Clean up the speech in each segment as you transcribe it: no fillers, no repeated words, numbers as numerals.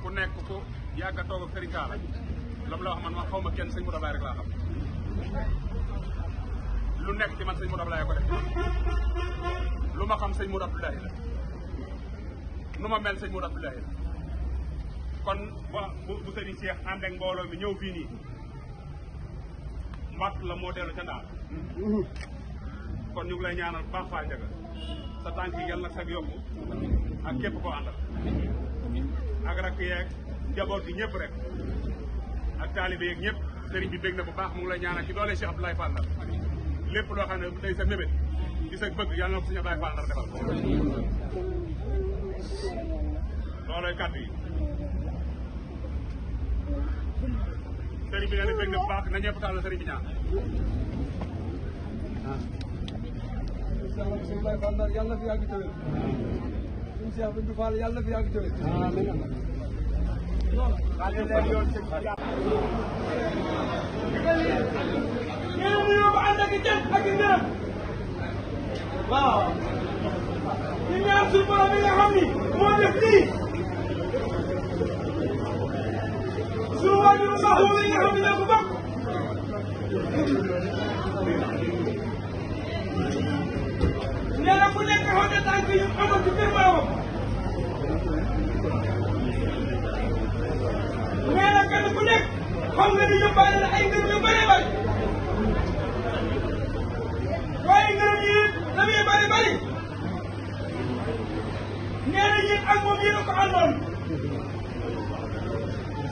ku nekk ku yàgg a toog ak Serigne Talla lam la wax man xaw ma kenn sëñ Modou Ablaye rek laa xam lu nekk ci man sëñ Modou Ablaye ko def lu ma xam sëñ Modou Ablaye la nu ma mel sëñ Modou Ablaye la kon bu Serigne Cheikh ànd ak mbooloo mi ñëw fii nii mbatt la moo dellu ca ndaal kon ñu ngi lay ñaanal baax faa jaga sa tànk yi yàlla nag sag yokku ak képp koo àndal ak rakk yeeg njaboot bi ñëpp rek ak taalibe yeeg ñëpp sëriñ bi bég na bu baax mu ngi lay ñaanal ci doole Cheikh Abdoulaye Fall Ndar lépp loo xam ne day sa mébét ci sa bëgg yàlla na ko suñu Abdoulaye Fall Ndar defal loolooy kàddu yi sëriñ bi nee na bég na bu baax na ñëpp taal la sëriñ bi ñaan Sëñ Abdoulaye Fall Ndar yàlla na fi yàgg tëwél suñu Cheikh Bintou Fall yàlla na fi yàgg tëwél ngeen nuyoo ba ànd ak i jant ak i ngërëm waaw ñu ñaan suñu borom bi nga xam ni moo def lii suñu waajur baax woowu yi nga xam ne ñoo ko bokk nee na ku nekk xam ne tànk yi amoon ci biir maamam nee na kenn ku nekk xam nga ni yóbbaale na ay ngërëm yu bëree bëri waaye ngërëm yi la muy bëri bëri nee na yéen ak moom yéen a ko àndoon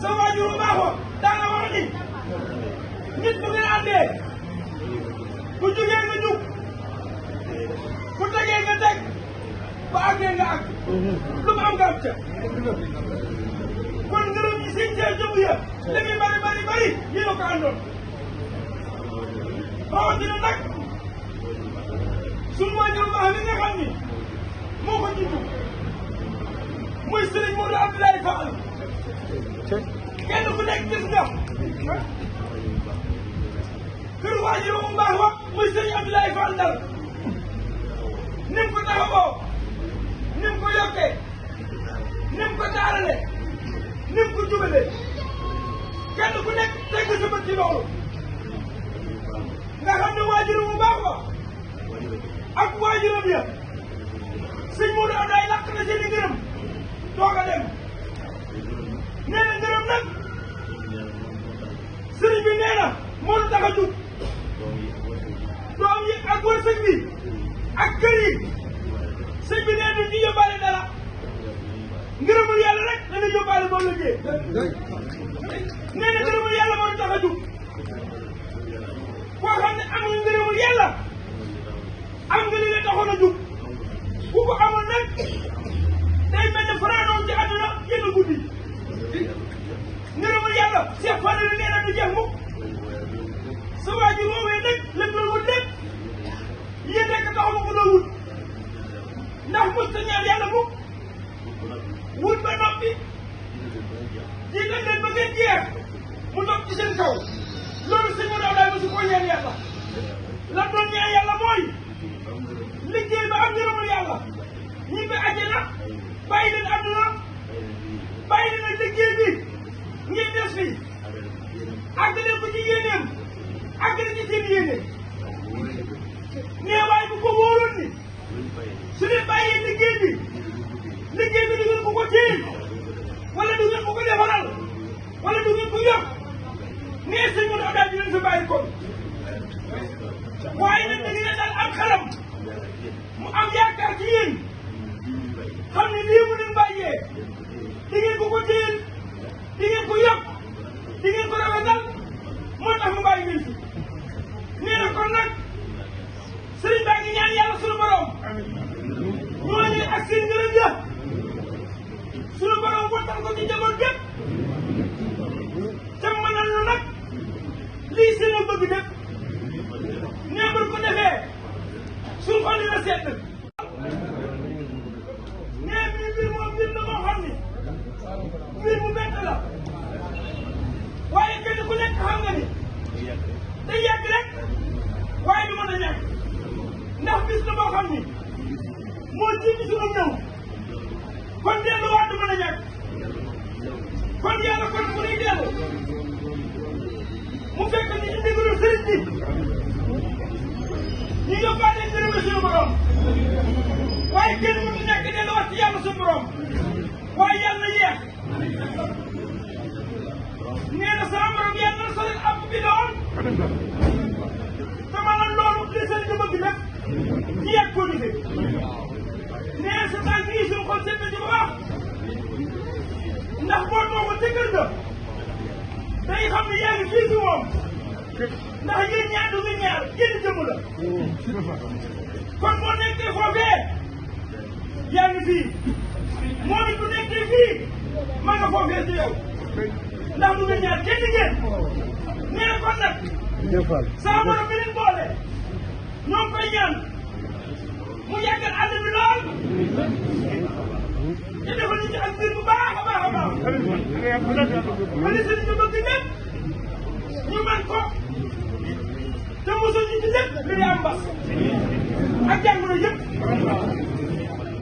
sa waajur bu baaxoo daana wax ni nit bu ngeen àndee bu jugee nga jug bu tegee nga teg ba àggee nga àgg lu mu am nga am ca kon ngërëm yi seen cee jëmu ya li muy bari bari bari yéen a ko àndoon rawatina nag sunu waajur baax li nga xam ni moo ko jiitu Abdoulaye Fall kenn ku nekk gis nga kër waajur mu baax wa muy sëñ Abdoulaye Fall Ndar ni mu ko taxawoo ni mu ko yokkee ni mu ko taarale ni mu ko jubalee kenn ku nekk teg sa bët ci loolu nga xam ne waajur mu baax wa ak waajuram ya sëñ Modou Abdoulaye làq na seen i ngërëm doog a dem nee na ngërëm nag sëriñ bi nee na moo nu tax a jug doom yi ak wërsëg bi ak kër yi sëñ bi nee na ñu yóbbaale dara ngërëmul yàlla rek dana yóbbaale boo lëggee nee na ngërëmul yàlla moo nu tax a jug koo xam ne amul ngërëmul yàlla am nga li nga taxoon a jug ku ko amul nag day mel ne fanaanoon ci àdduna yenn guddi ngërëmul yàlla Cheikh Fadel nee na du jeex mukk sa waa ji woowee nag la doon wut lépp yéen rek taxaw ma ko doon wut ndax mos ta ñaan yàlla mukk wut ba noppi jiital leen ba ngeen jeex mu topp ci seen kaw loolu sëñ Modou Abdoulaye mosu ko ñaan yàlla la doon ñaan yàlla mooy liggéey ba am ngërëmul yàlla ñibbi àjjana bàyyi leen àdduna bàyyi leen ak liggéey bi ngeen des fi àggale ko ci yéeneem àggale ci seen yéene nee waaye bu ko wóoroon ni su dee bàyyee liggéey bi du ngeen ko ko téye wala du ngeen ko ko defaral wala du ngeen ko yokk nee sëñ Modou Abdoulaye di leen fi bàyyi kon waaye nag da ngeen daal am xelam mu am yaakaar ci yéen xam ne lii mu leen bàyyee di ngeen ko ko téyel di ngeen ko yokk di ngeen ko rafetal moo tax mu bàyyi ngeen fi nee na kon nag sëriñ baa ngi ñaan yàlla sunu borom ñooñu ak seen ngërëm ya sunu borom wattal ko ci jamono gépp te mënal na nag lii seen bëgg def nee bu ko defee suñu xol dina sedd nee bi mbir moom mbir la moo xam ni mbir mu bett la waaye kenn ku nekk xam nga ni day yàgg rek waaye du mën a ñàkk ndax bis la moo xam ni moo jiitu suñu ñëw kon delluwaat du mën a ñàkk kon yàlla kon bu ñuy dellu mu fekk ni ci ndigalu sëriñ bi ñu yóbbaale ngërëm suñu borom waaye kenn mënu nekk delluwaat ci yàlla suñu borom waaye yàlla yeex nee na sama borom yàlla na solil app bi doon te maanaam loolu li sëriñ bi bëgg nag ñu yàgg ko gisee nee na sa tànk yi suñu xol seet na ci bu baax ndax boo toogoon ca kër ga day xam ne yaa ngi fii si moom ndax yéen ñaar du ngeen ñaar génn jëmm la kon boo nekkee foofee yaa ngi fii moom it bu nekkee fii ma nga foofee si yow ndax du ngeen ñaar génn ngeen nee na kon nag saa borom bi leen boole ñoo ngi koy ñaan mu yàggal àll bi lool te defal ñu ci ak mbir bu baax a baax a baax ba li sëriñ bi bëgg ñëpp ñu man ko te mosul ñu ci lépp li di am mbas ak jàngoro yëpp